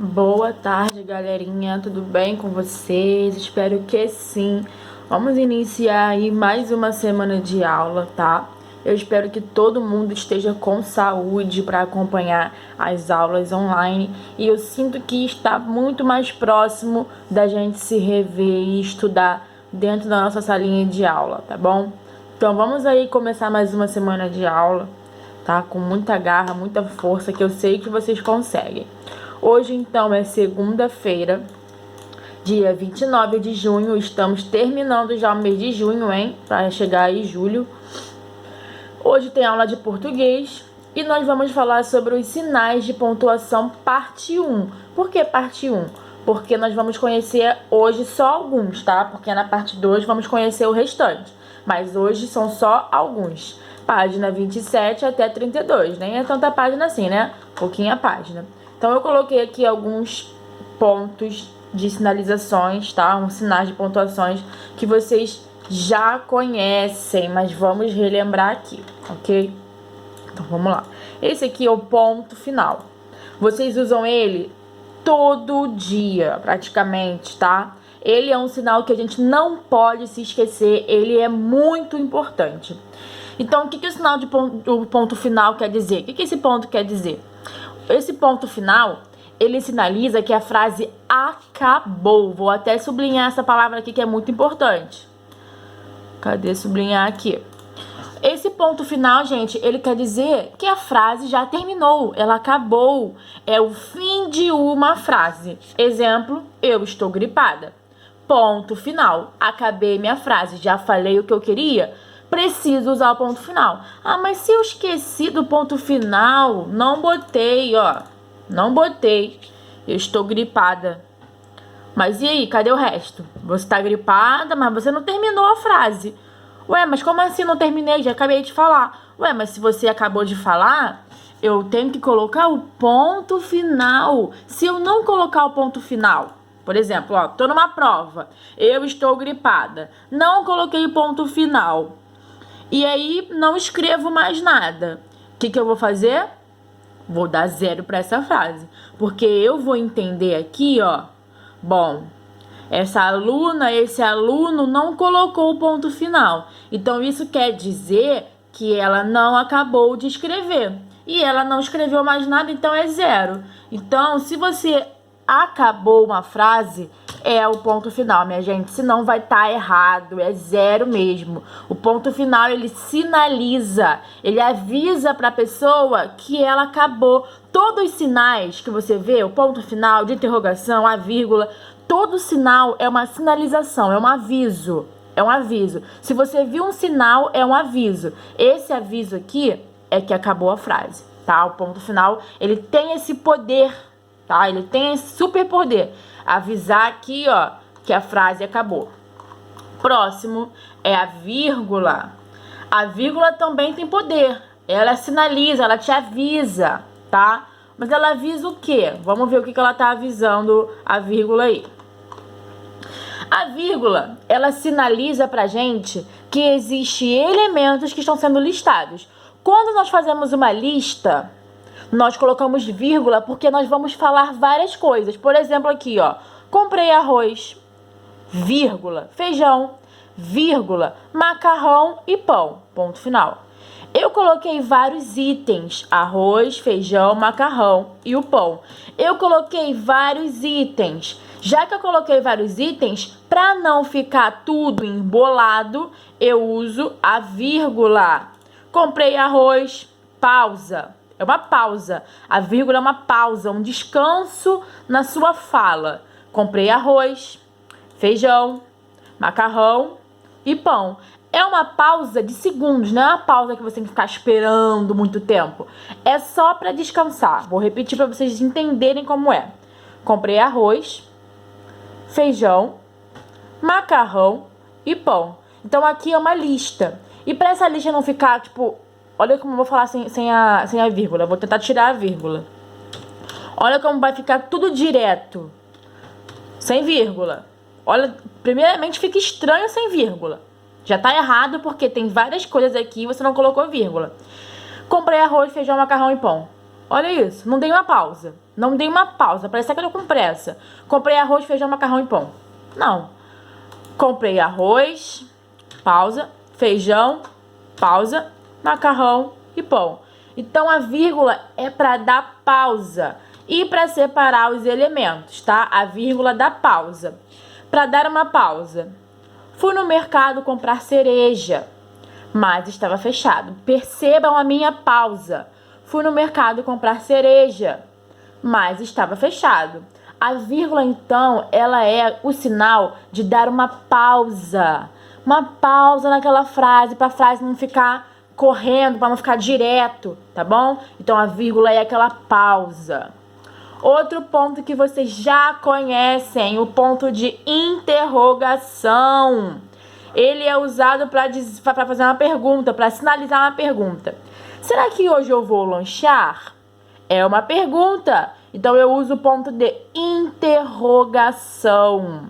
Boa tarde, galerinha. Tudo bem com vocês? Espero que sim. Vamos iniciar aí mais uma semana de aula, tá? Eu espero que todo mundo esteja com saúde para acompanhar as aulas online. E eu sinto que está muito mais próximo da gente se rever e estudar dentro da nossa salinha de aula, tá bom? Então vamos aí começar mais uma semana de aula, tá? Com muita garra, muita força, que eu sei que vocês conseguem. Hoje, então, é segunda-feira, dia 29 de junho. Estamos terminando já o mês de junho, hein? Para chegar aí julho. Hoje tem aula de português e nós vamos falar sobre os sinais de pontuação parte 1. Por que parte 1? Porque nós vamos conhecer hoje só alguns, tá? Porque na parte 2 vamos conhecer o restante. Mas hoje são só alguns. Página 27 até 32. Nem é tanta página assim, né? Pouquinha página. Então, eu coloquei aqui alguns pontos de sinalizações, tá? Uns sinais de pontuações que vocês já conhecem, mas vamos relembrar aqui, ok? Então, vamos lá. Esse aqui é o ponto final. Vocês usam ele todo dia, praticamente, tá? Ele é um sinal que a gente não pode se esquecer, ele é muito importante. Então, o que o sinal de ponto final quer dizer? O que esse ponto quer dizer? Esse ponto final, ele sinaliza que a frase acabou. Vou até sublinhar essa palavra aqui que é muito importante. Cadê sublinhar aqui? Esse ponto final, gente, ele quer dizer que a frase já terminou, ela acabou. É o fim de uma frase. Exemplo, eu estou gripada. Ponto final. Acabei minha frase, já falei o que eu queria. Preciso usar o ponto final. Ah, mas se eu esqueci do ponto final, não botei, ó. Não botei. Eu estou gripada. Mas e aí, cadê o resto? Você tá gripada, mas você não terminou a frase. Ué, mas como assim não terminei? Já acabei de falar. Ué, mas se você acabou de falar, eu tenho que colocar o ponto final. Se eu não colocar o ponto final, por exemplo, ó, tô numa prova, eu estou gripada, não coloquei o ponto final. E aí, não escrevo mais nada. O que eu vou fazer? Vou dar 0 para essa frase. Porque eu vou entender aqui, ó. Bom, essa aluna, esse aluno não colocou o ponto final. Então, isso quer dizer que ela não acabou de escrever. E ela não escreveu mais nada, então é 0. Então, se você acabou uma frase, é o ponto final, minha gente. Senão vai estar errado, é 0 mesmo. O ponto final, ele sinaliza, ele avisa para a pessoa que ela acabou. Todos os sinais que você vê, o ponto final, de interrogação, a vírgula, todo sinal é uma sinalização, é um aviso. É um aviso. Se você viu um sinal, é um aviso. Esse aviso aqui é que acabou a frase, tá? O ponto final, ele tem esse poder, tá? Ele tem esse superpoder. Avisar aqui, ó, que a frase acabou. Próximo é a vírgula. A vírgula também tem poder. Ela sinaliza, ela te avisa, tá? Mas ela avisa o quê? Vamos ver o que ela tá avisando a vírgula aí. A vírgula, ela sinaliza pra gente que existem elementos que estão sendo listados. Quando nós fazemos uma lista, nós colocamos vírgula porque nós vamos falar várias coisas. Por exemplo, aqui, ó. Comprei arroz, vírgula, feijão, vírgula, macarrão e pão. Ponto final. Eu coloquei vários itens. Arroz, feijão, macarrão e o pão. Eu coloquei vários itens. Já que eu coloquei vários itens, para não ficar tudo embolado, eu uso a vírgula. Comprei arroz, pausa. É uma pausa. A vírgula é uma pausa, um descanso na sua fala. Comprei arroz, feijão, macarrão e pão. É uma pausa de segundos, não é uma pausa que você tem que ficar esperando muito tempo. É só para descansar. Vou repetir para vocês entenderem como é. Comprei arroz, feijão, macarrão e pão. Então aqui é uma lista. E para essa lista não ficar, tipo, olha como eu vou falar sem a vírgula. Vou tentar tirar a vírgula. Olha como vai ficar tudo direto. Sem vírgula. Olha, primeiramente fica estranho sem vírgula. Já tá errado porque tem várias coisas aqui e você não colocou vírgula. Comprei arroz, feijão, macarrão e pão. Olha isso, não dei uma pausa. Não dei uma pausa, parece que eu tô com pressa. Comprei arroz, feijão, macarrão e pão. Não. Comprei arroz, pausa, feijão, pausa, macarrão e pão. Então a vírgula é para dar pausa e para separar os elementos, tá? A vírgula dá pausa. Para dar uma pausa. Fui no mercado comprar cereja, mas estava fechado. Percebam a minha pausa. Fui no mercado comprar cereja, mas estava fechado. A vírgula, então, ela é o sinal de dar uma pausa. Uma pausa naquela frase, para a frase não ficar correndo, para não ficar direto, tá bom? Então, a vírgula é aquela pausa. Outro ponto que vocês já conhecem, o ponto de interrogação. Ele é usado para fazer uma pergunta, para sinalizar uma pergunta. Será que hoje eu vou lanchar? É uma pergunta. Então, eu uso o ponto de interrogação.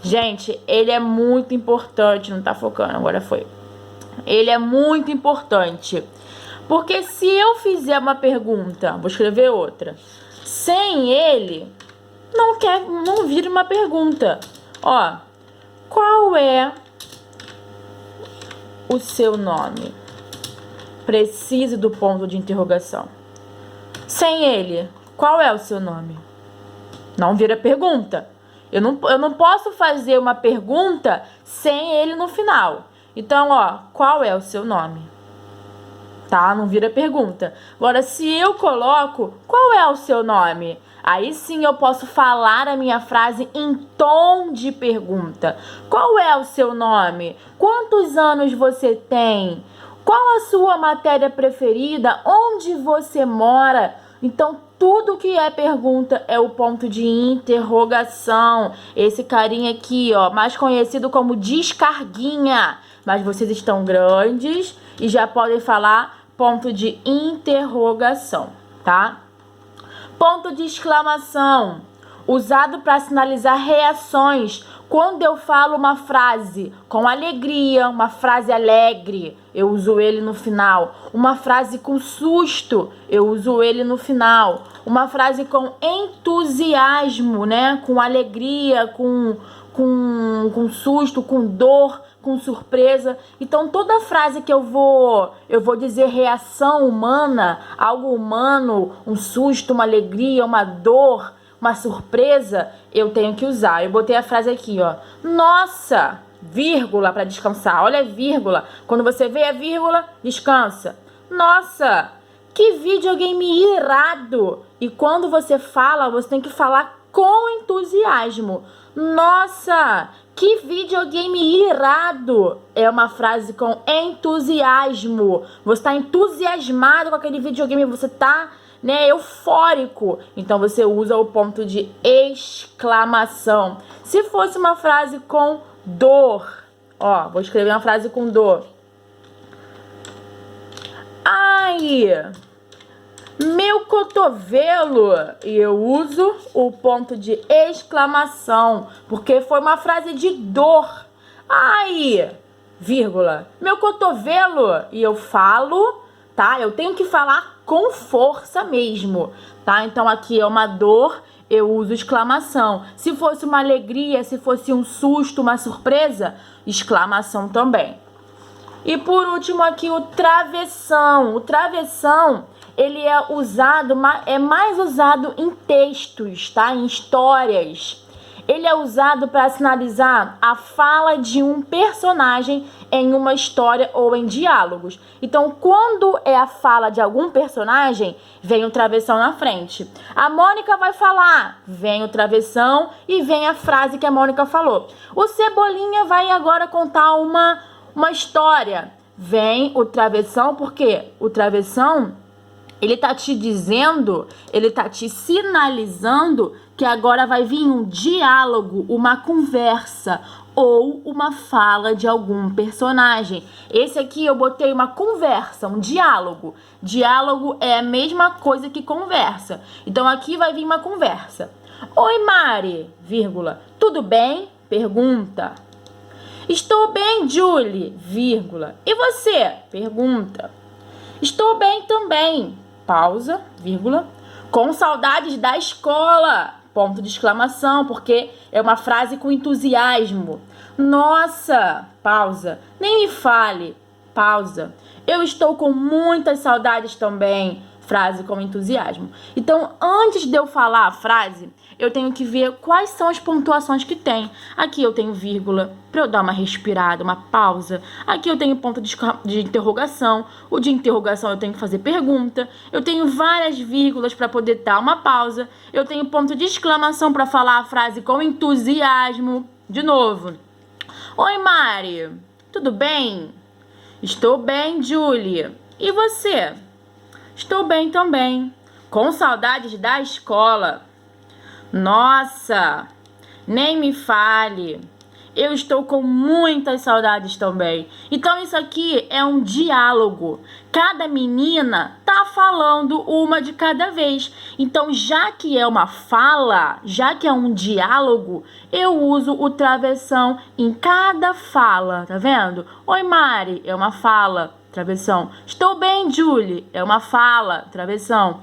Gente, ele é muito importante. Não tá focando, agora foi. Ele é muito importante. Porque se eu fizer uma pergunta, vou escrever outra, sem ele, não vira uma pergunta. Ó, qual é o seu nome? Preciso do ponto de interrogação. Sem ele, qual é o seu nome? Não vira pergunta. Eu não posso fazer uma pergunta sem ele no final. Então, ó, qual é o seu nome? Tá? Não vira pergunta. Agora, se eu coloco, qual é o seu nome? Aí sim eu posso falar a minha frase em tom de pergunta. Qual é o seu nome? Quantos anos você tem? Qual a sua matéria preferida? Onde você mora? Então, tudo que é pergunta é o ponto de interrogação. Esse carinha aqui, ó, mais conhecido como descarguinha. Mas vocês estão grandes e já podem falar ponto de interrogação, tá? Ponto de exclamação, usado para sinalizar reações. Quando eu falo uma frase com alegria, uma frase alegre, eu uso ele no final. Uma frase com susto, eu uso ele no final. Uma frase com entusiasmo, né? Com alegria, com susto, com dor, com surpresa. Então, toda frase que eu vou dizer reação humana, algo humano, um susto, uma alegria, uma dor, uma surpresa, eu tenho que usar. Eu botei a frase aqui, ó. Nossa, vírgula, para descansar. Olha a vírgula. Quando você vê a vírgula, descansa. Nossa, que videogame irado. E quando você fala, você tem que falar com entusiasmo. Nossa, que videogame irado. É uma frase com entusiasmo. Você está entusiasmado com aquele videogame, você está, né, eufórico. Então você usa o ponto de exclamação. Se fosse uma frase com dor, ó, vou escrever uma frase com dor. Ai, meu cotovelo. E eu uso o ponto de exclamação, porque foi uma frase de dor. Ai, vírgula, meu cotovelo. E eu falo, tá? Eu tenho que falar com força mesmo, tá? Então aqui é uma dor, eu uso exclamação. Se fosse uma alegria, se fosse um susto, uma surpresa, exclamação também. E por último aqui o travessão. O travessão, ele é mais usado em textos, tá? Em histórias. Ele é usado para sinalizar a fala de um personagem em uma história ou em diálogos. Então, quando é a fala de algum personagem, vem o travessão na frente. A Mônica vai falar, vem o travessão e vem a frase que a Mônica falou. O Cebolinha vai agora contar uma história. Vem o travessão, porque o travessão, ele tá te dizendo, ele tá te sinalizando que agora vai vir um diálogo, uma conversa ou uma fala de algum personagem. Esse aqui eu botei uma conversa, um diálogo. Diálogo é a mesma coisa que conversa. Então aqui vai vir uma conversa. Oi, Mari, vírgula, tudo bem? Pergunta. Estou bem, Julie, vírgula. E você? Pergunta. Estou bem também. Pausa, vírgula. Com saudades da escola! Ponto de exclamação, porque é uma frase com entusiasmo. Nossa! Pausa. Nem me fale. Pausa. Eu estou com muitas saudades também. Frase com entusiasmo. Então, antes de eu falar a frase, eu tenho que ver quais são as pontuações que tem. Aqui eu tenho vírgula, para eu dar uma respirada, uma pausa. Aqui eu tenho ponto de interrogação. O de interrogação eu tenho que fazer pergunta. Eu tenho várias vírgulas para poder dar uma pausa. Eu tenho ponto de exclamação para falar a frase com entusiasmo. De novo. Oi, Mari. Tudo bem? Estou bem, Julie. E você? Estou bem também. Com saudades da escola. Nossa, nem me fale. Eu estou com muitas saudades também. Então isso aqui é um diálogo. Cada menina tá falando uma de cada vez. Então já que é uma fala, já que é um diálogo, eu uso o travessão em cada fala, tá vendo? Oi, Mari, é uma fala, travessão. Estou bem, Julie, é uma fala, travessão.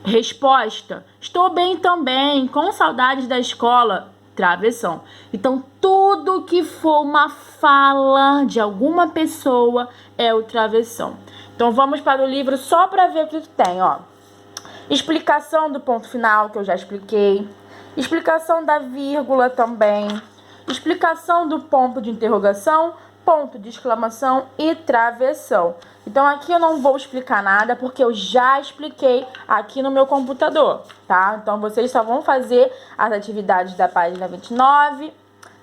Resposta: estou bem também, com saudades da escola, travessão. Então, tudo que for uma fala de alguma pessoa é o travessão. Então, vamos para o livro só para ver o que tem, ó. Explicação do ponto final, que eu já expliquei. Explicação da vírgula também. Explicação do ponto de interrogação, ponto de exclamação e travessão. Então, aqui eu não vou explicar nada, porque eu já expliquei aqui no meu computador, tá? Então, vocês só vão fazer as atividades da página 29,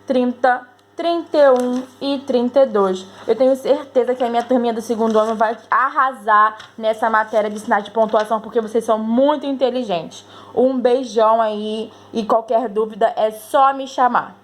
30, 31 e 32. Eu tenho certeza que a minha turminha do segundo ano vai arrasar nessa matéria de sinais de pontuação, porque vocês são muito inteligentes. Um beijão aí e qualquer dúvida é só me chamar.